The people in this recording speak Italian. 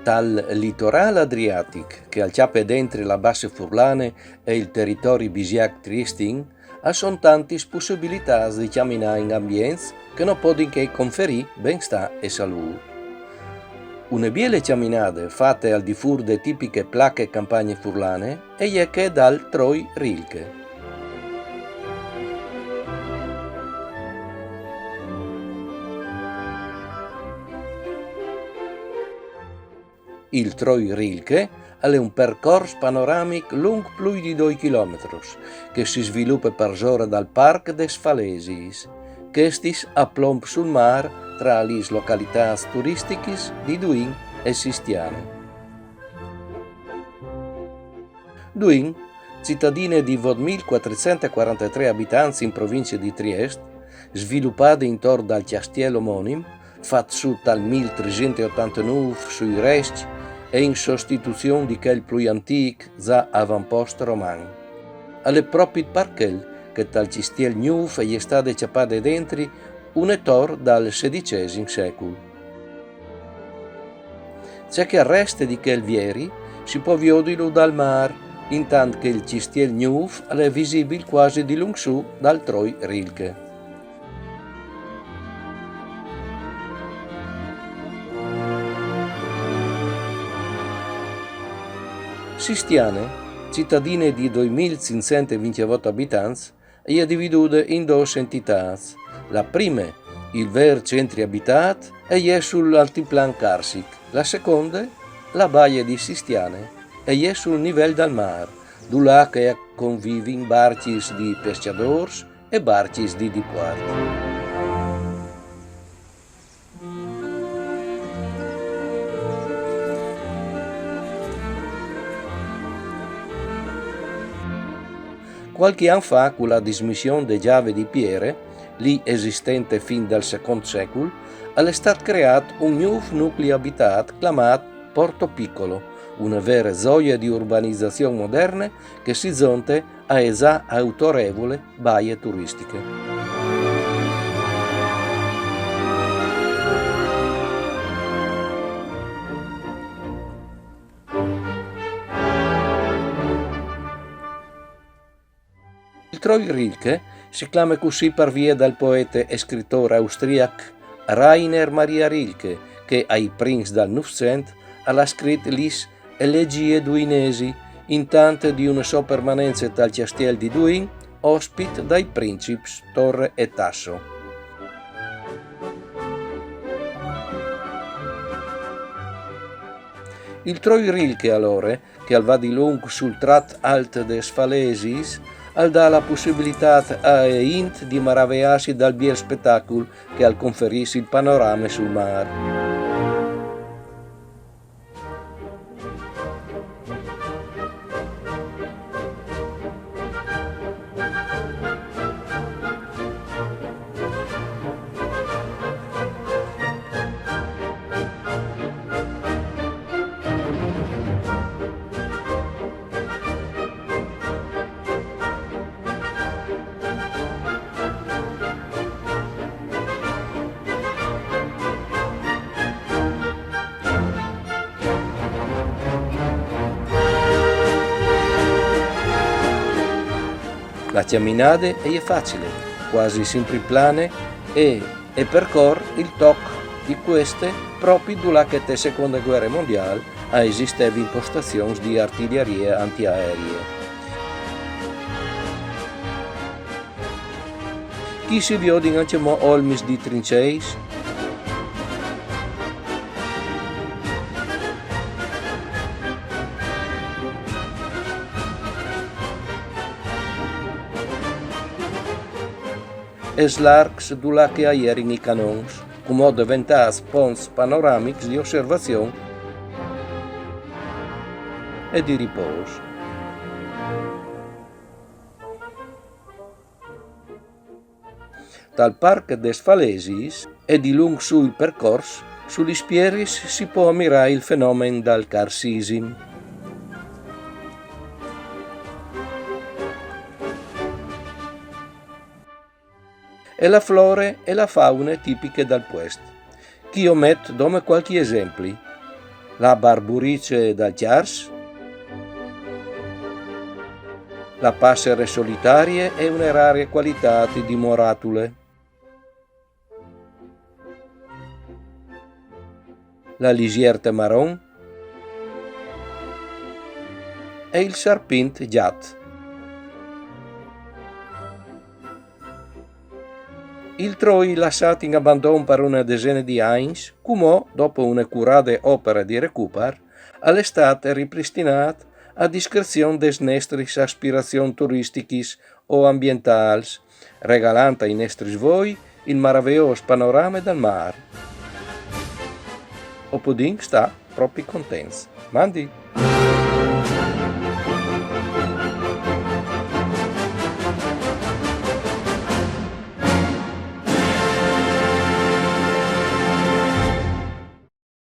Dal litorale adriatic, che al ciappe dentro la bassa furlane e il territorio bisiac-triestin, sono tante possibilità di camminare in ambienti che non possono che conferire benestare e salute. Una biele camminate fatte al di fuori delle tipiche placche campagne furlane è che dal Troi Rilke. Il Troi Rilke è un percorso panoramico lungo più di 2 km che si sviluppa per ora dal Parc des Falesis, che stis a plomb sul mare tra le località turistiche di Duin e Sistiane. Duin, cittadina di 443 abitanti in provincia di Trieste, sviluppata intorno al castello omonimo, fatto su dal 1389 sui resti e in sostituzione di quel più antico già avamposto romano. È proprio per quel che dal castello nuovo è stato ciappato dentro un torre dal XVI secolo. C'è che il resto di quel vieri si può vedere dal mare, intanto che il castello nuovo è visibile quasi di lungsu dal Troi Rilke. Sistiane, cittadina di 2528 abitanti, è dividuta in 2 entità. La prima, il vero centro abitato, è sull'altiplan carsic. La seconda, la baia di Sistiane, è sul livello del mare, dove che convivono barchi di pescatori e barchi di diporto. Qualche anno fa, con la dismissione delle Giave di Pierre, lì esistente fin dal II secolo, è stato creato un nuovo nucleo abitato chiamato Porto Piccolo, una vera gioia di urbanizzazione moderna che si zonte a esa autorevole baie turistiche. Il Troi Rilke si chiama così per via del poeta e scrittore austriaco Rainer Maria Rilke, che ai primi del Novecento ha scritto le Elegie duinesi, intanto di una sua permanenza dal castello di Duin, ospite dai principi Torre e Tasso. Il Troi Rilke allora, che al va di lungo sul tratto alto des Falesis, al dà la possibilità a Int di maravigliarsi dal bel spettacolo che al conferisce il panorama sul mare. La camminata è facile, quasi sempre plane e percorre il tocco di queste proprio durante la seconda guerra mondiale esistevano impostazioni di artiglieria antiaerea. Chi si vede anche olmis di trincei? Es largs dula che aierin i canons, come diventati ponti panoramici di osservazione e di riposo. Dal Parc des Falesis e di lungo su il percorso, sugli spieris si può ammirare il fenomeno del carsisim. E la flora e la fauna tipiche del posto. Chi ometto come qualche esempio. la barburice dal Chiars, la passere solitarie e una rare qualità di moratule, la lisierte marron e il sarpint giat. Il troi lasciato in abbandono per una decina di anni, come dopo una curate opere di recupero, all'estate ripristinato a discrezione des nostris aspirazioni turistiche o ambientali, regalando ai nostri voi il meraviglioso panorama del mare. O pudding sta proprio contento. Mandi!